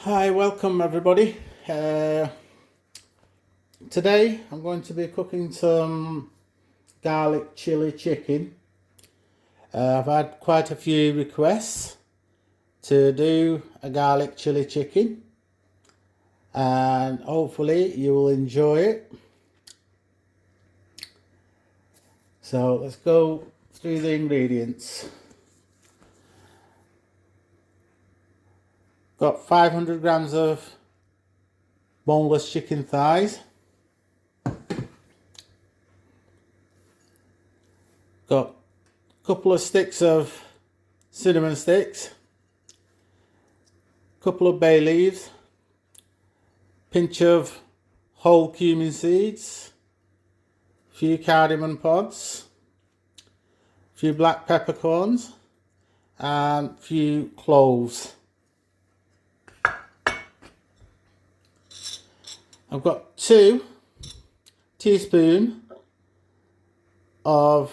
Hi, welcome everybody. Today I'm going to be cooking some garlic chili chicken. I've had quite a few requests to do a garlic chili chicken and hopefully you will enjoy it. So let's go through the ingredients. Got 500 grams of boneless chicken thighs. Got a couple of sticks of cinnamon sticks, couple of bay leaves, pinch of whole cumin seeds, a few cardamom pods, a few black peppercorns and a few cloves. I've got 2 teaspoons of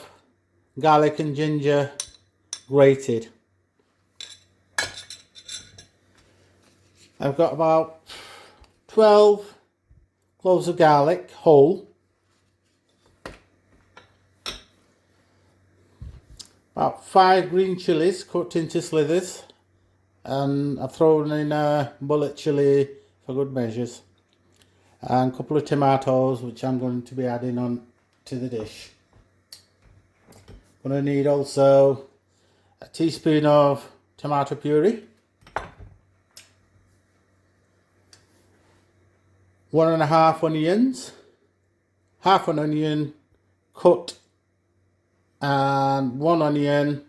garlic and ginger grated. I've got about 12 cloves of garlic whole, about 5 green chilies cut into slithers, and I've thrown in a bullet chili for good measures, and a couple of tomatoes which I'm going to be adding on to the dish. Going to need also a teaspoon of tomato puree, 1.5 onions, half an onion cut, and 1 onion.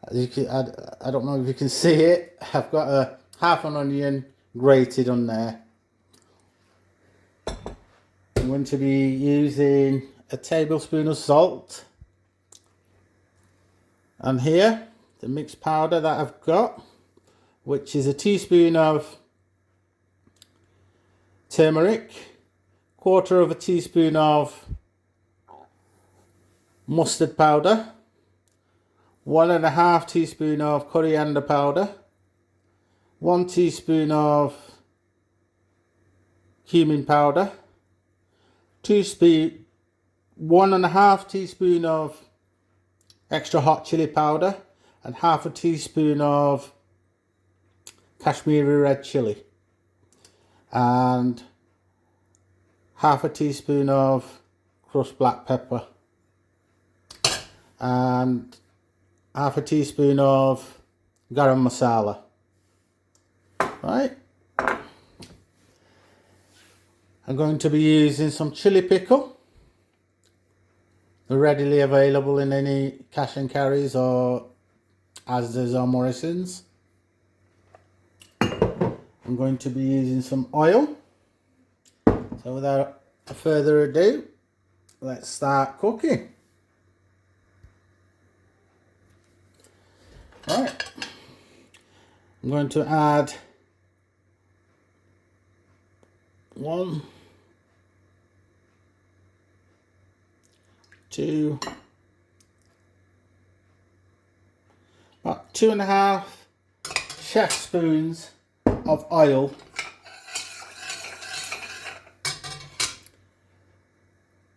As you can, I don't know if you can see it, I've got a half an onion grated on there. I'm going to be using a tablespoon of salt, and here the mixed powder that I've got, which is a teaspoon of turmeric, 1/4 teaspoon of mustard powder, 1.5 teaspoon of coriander powder, 1 teaspoon of cumin powder, 1.5 teaspoon of extra hot chili powder, and half a teaspoon of Kashmiri red chili, and half a teaspoon of crushed black pepper, and half a teaspoon of garam masala. Right, I'm going to be using some chili pickle. They're readily available in any cash and carries or Asda's or Morrison's. I'm going to be using some oil. So without further ado, let's start cooking. Right, I'm going to add 1, 2, about 2.5 chef spoons of oil.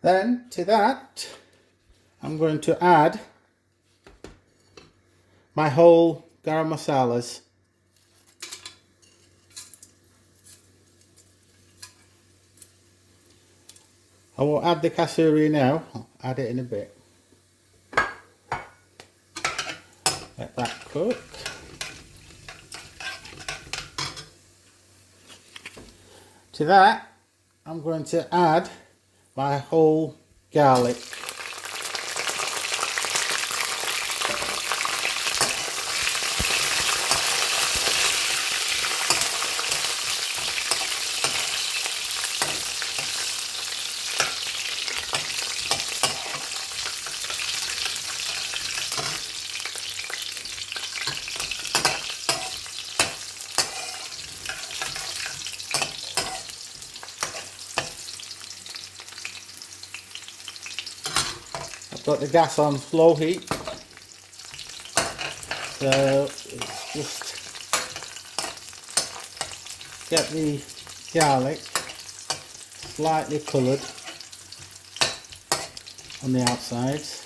Then to that I'm going to add my whole garam masalas. I will add the kasuri now, I'll add it in a bit. Let that cook. To that I'm going to add my whole garlic. I've got the gas on slow heat, so it's just get the garlic slightly coloured on the outsides.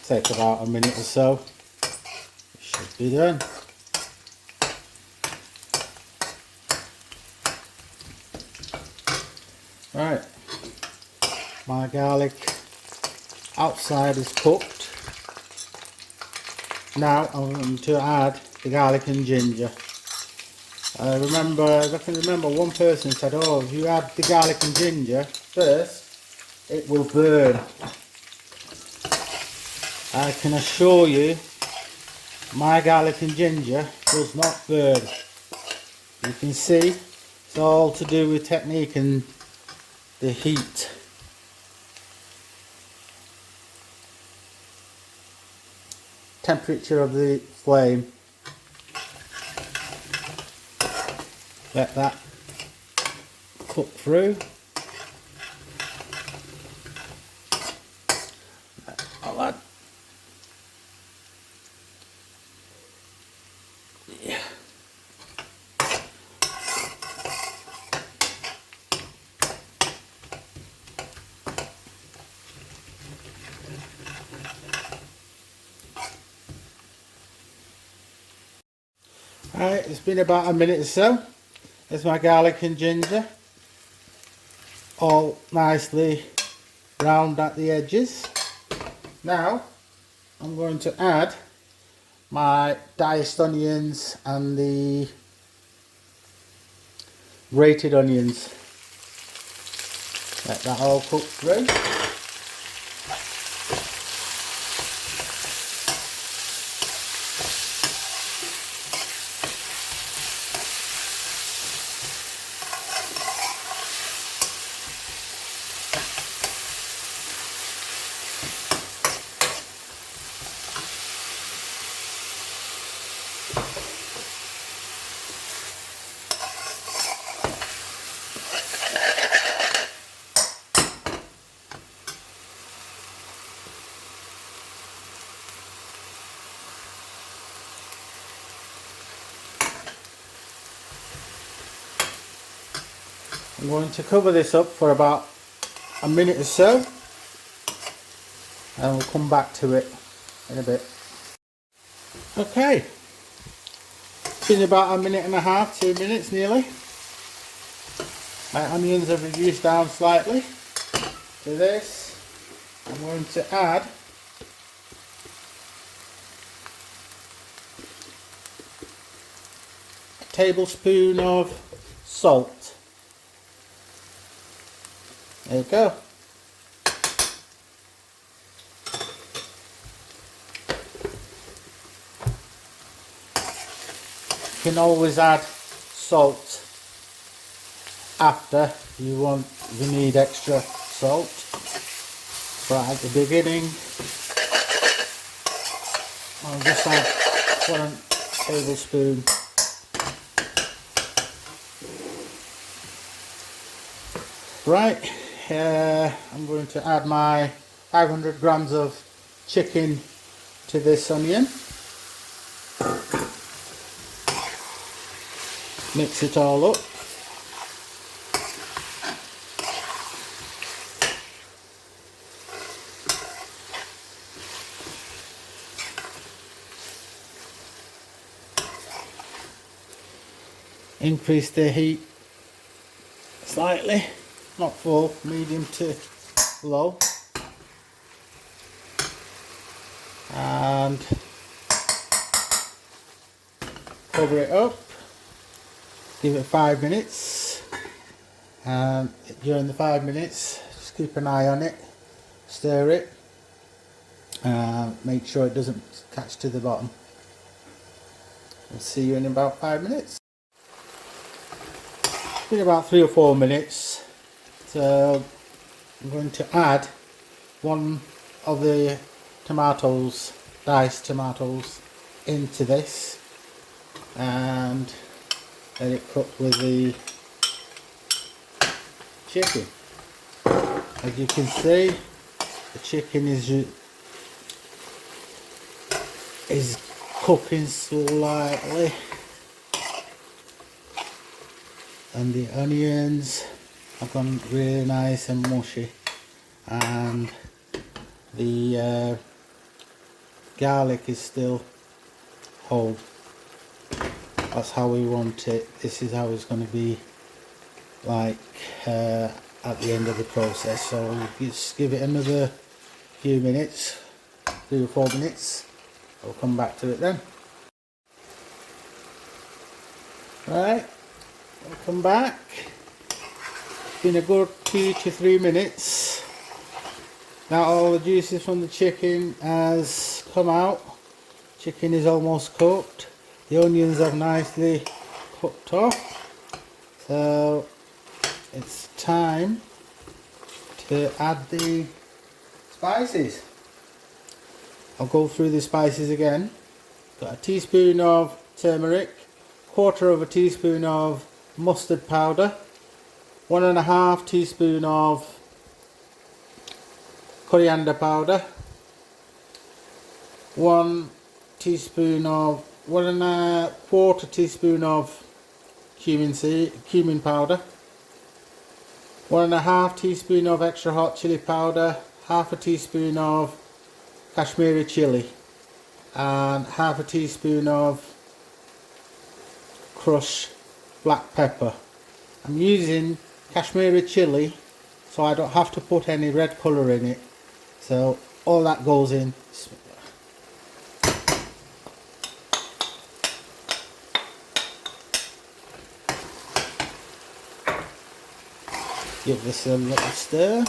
Take about a minute or so. It should be done. Right, my garlic outside is cooked. Now I'm going to add the garlic and ginger. I can remember one person said, oh, if you add the garlic and ginger first, it will burn. I can assure you, my garlic and ginger does not burn. You can see, it's all to do with technique and the heat. Temperature of the flame. Let that cook through. I'll add. Yeah. Alright, it's been about a minute or so. There's my garlic and ginger, all nicely browned at the edges. Now I'm going to add my diced onions and the grated onions. Let that all cook through. I'm going to cover this up for about a minute or so, and we'll come back to it in a bit. Okay, it's been about a minute and a half, 2 minutes nearly. My onions have reduced down slightly. To this, I'm going to add a tablespoon of salt. There you go. You can always add salt after you need extra salt. But at the beginning, I'll just add 1 tablespoon. Right. I'm going to add my 500 grams of chicken to this onion. Mix it all up. Increase the heat slightly. Not full, medium to low, and cover it up, give it 5 minutes, and during the 5 minutes just keep an eye on it, stir it, make sure it doesn't catch to the bottom. I'll see you in about 5 minutes. It's been about 3 or 4 minutes. So I'm going to add 1 of the tomatoes, diced tomatoes, into this and let it cook with the chicken. As you can see, the chicken is cooking slightly, and the onions have gone really nice and mushy, and the garlic is still whole. That's how we want it. This is how it's going to be like at the end of the process. So just give it another few minutes, 3 or 4 minutes. I'll come back to it then. Right, welcome back. It's been a good 2 to 3 minutes. Now all the juices from the chicken has come out. Chicken is almost cooked. The onions have nicely cooked off. So it's time to add the spices. I'll go through the spices again. Got a teaspoon of turmeric, 1/4 of a teaspoon of mustard powder, 1.5 teaspoon of coriander powder, 1 teaspoon of 1.25 teaspoon of cumin powder, 1.5 teaspoon of extra hot chili powder, 1/2 teaspoon of Kashmiri chilli, and 1/2 teaspoon of crushed black pepper. I'm using Kashmiri chilli so I don't have to put any red colour in it. So all that goes in. Give this a little stir.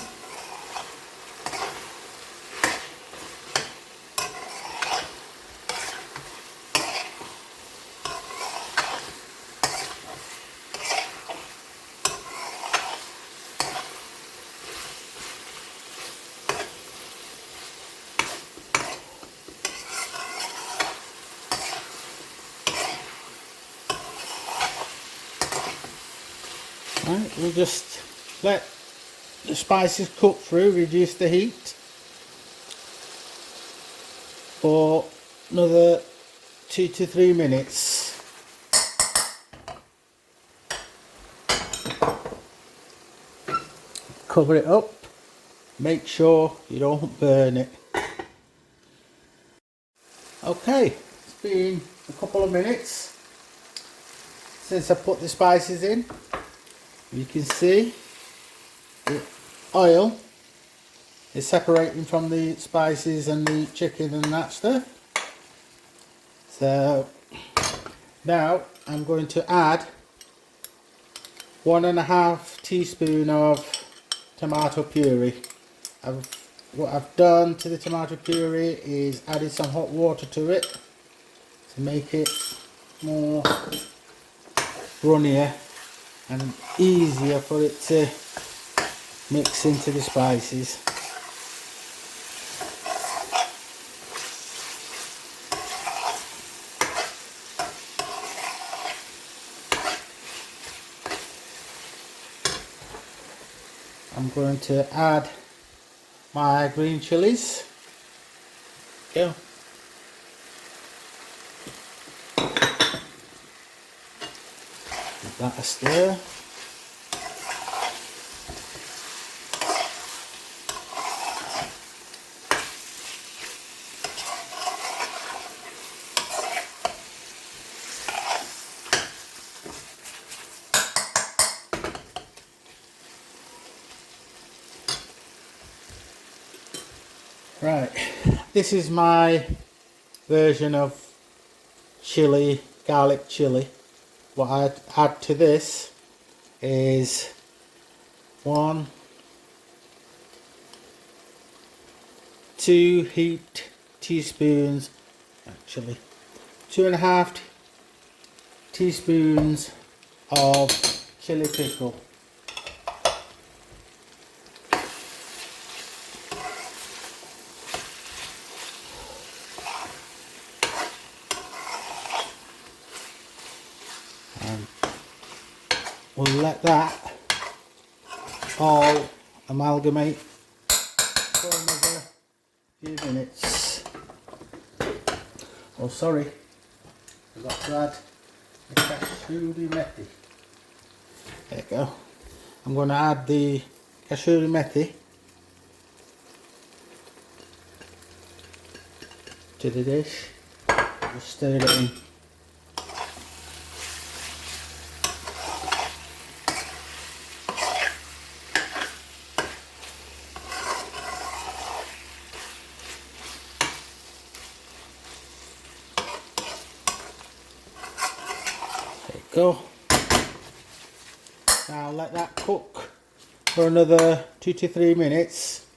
Right, we'll just let the spices cook through, reduce the heat for another 2 to 3 minutes. Cover it up, make sure you don't burn it. Okay, it's been a couple of minutes since I put the spices in. You can see the oil is separating from the spices and the chicken and that stuff. So now I'm going to add 1.5 teaspoon of tomato puree. What I've done to the tomato puree is added some hot water to it to make it more runnier and easier for it to mix into the spices. I'm going to add my green chilies. Go. Give that a stir. Right, this is my version of chili, garlic chili. What I'd add to this is 2 heaped teaspoons, actually 2.5 teaspoons of chili pickle. And we'll let that all amalgamate for another few minutes. Oh sorry, I forgot to add the kasuri methi. There you go. I'm going to add the kasuri methi to the dish. Just stir it in. Go. Now let that cook for another 2 to 3 minutes.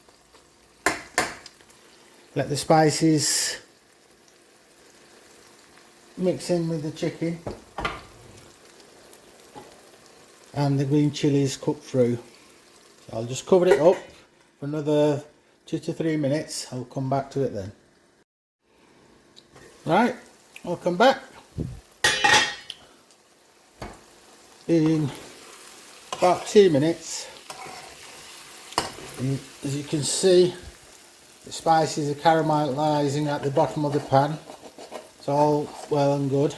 Let the spices mix in with the chicken and the green chilies cook through. So I'll just cover it up for another 2 to 3 minutes. I'll come back to it then. Right, welcome back. In about 2 minutes, and as you can see, the spices are caramelizing at the bottom of the pan. It's all well and good,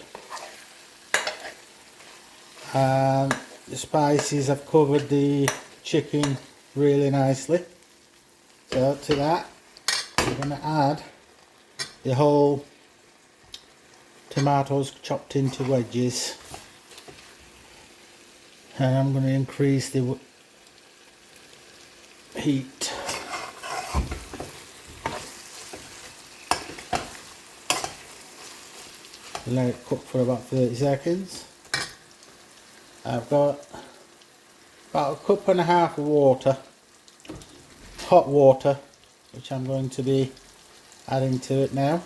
and the spices have covered the chicken really nicely. So to that, we're going to add the whole tomatoes chopped into wedges. And I'm going to increase the heat. Let it cook for about 30 seconds. I've got about 1.5 cups of water, hot water, which I'm going to be adding to it now.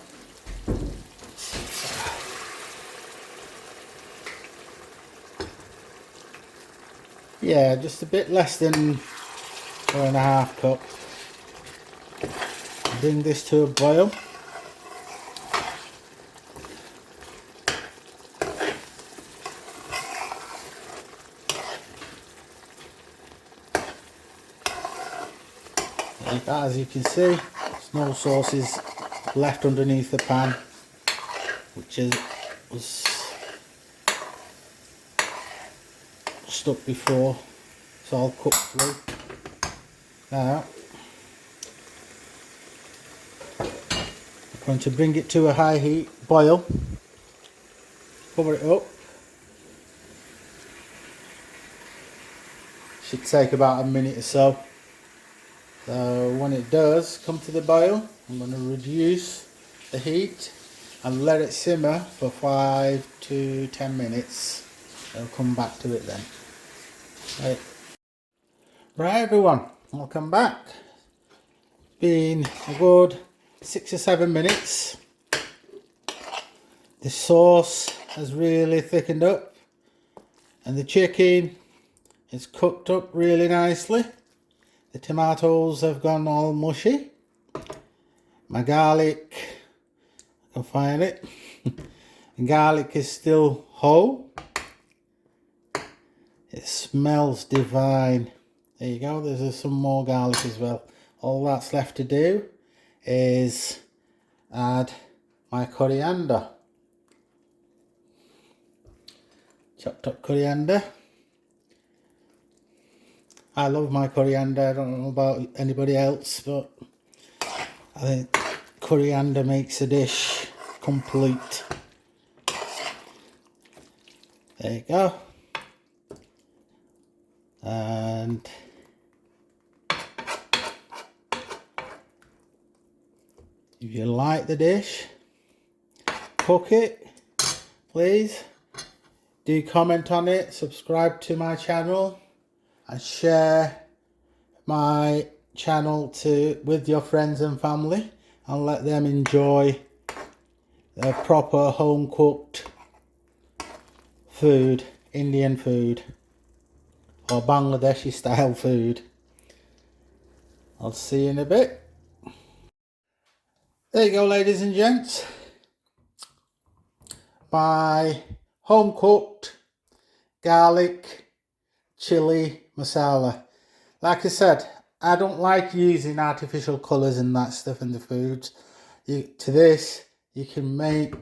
Yeah, just a bit less than 1.5 cups. Bring this to a boil. As you can see, there's no sauces left underneath the pan, which was stuck before, so I'll cook through. Now I'm going to bring it to a high heat boil, cover it up. Should take about a minute or so. So when it does come to the boil, I'm going to reduce the heat and let it simmer for 5 to 10 minutes. I'll come back to it then. Right everyone, welcome back. Been a good 6 or 7 minutes. The sauce has really thickened up and the chicken is cooked up really nicely. The tomatoes have gone all mushy. My garlic, I can find it. The garlic is still whole. It smells divine. There you go, there's some more garlic as well. All that's left to do is add my coriander. Chopped up coriander. I love my coriander. I don't know about anybody else, but I think coriander makes a dish complete. There you go. And if you like the dish, cook it, please. Do comment on it, subscribe to my channel, and share my channel with your friends and family, and let them enjoy the proper home cooked food, Indian food or Bangladeshi style food. I'll see you in a bit. There you go, ladies and gents, my home cooked garlic chili masala. like I said, I don't like using artificial colours and that stuff in the foods. To this, you can make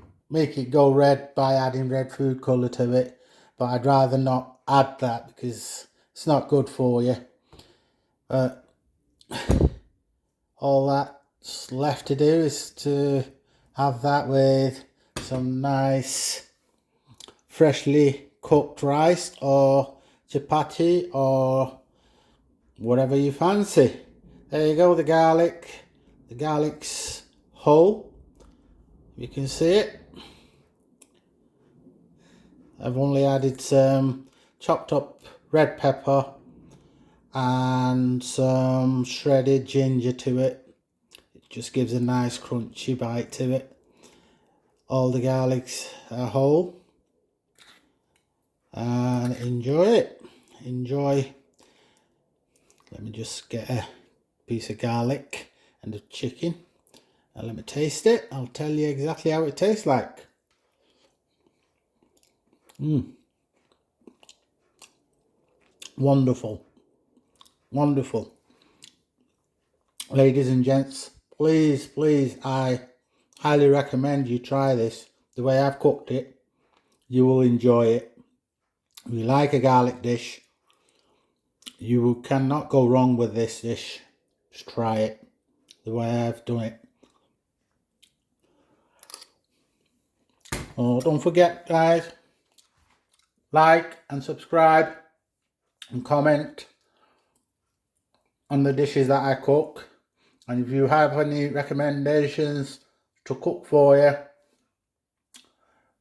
it go red by adding red food colour to it, but I'd rather not add that because it's not good for you. But all that's left to do is to have that with some nice freshly cooked rice or chapati or whatever you fancy. There you go, the garlic's whole. You can see it. I've only added some chopped up red pepper and some shredded ginger to it. It just gives a nice crunchy bite to it. All the garlic's whole. And enjoy it. Enjoy. Let me just get a piece of garlic and a chicken and let me taste it. I'll tell you exactly how it tastes like. Wonderful. Wonderful. Ladies and gents, please, I highly recommend you try this. The way I've cooked it, you will enjoy it. If you like a garlic dish, you cannot go wrong with this dish. Just try it the way I've done it. Oh, don't forget, guys, like and subscribe and comment on the dishes that I cook. And if you have any recommendations to cook for you,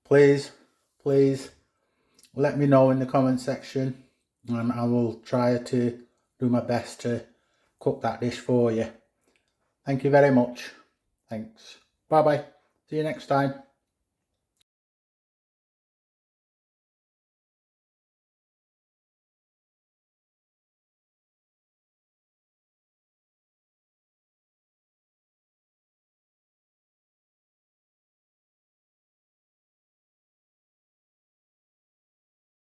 please let me know in the comment section, and I will try to do my best to cook that dish for you. Thank you very much. Thanks. Bye bye. See you next time.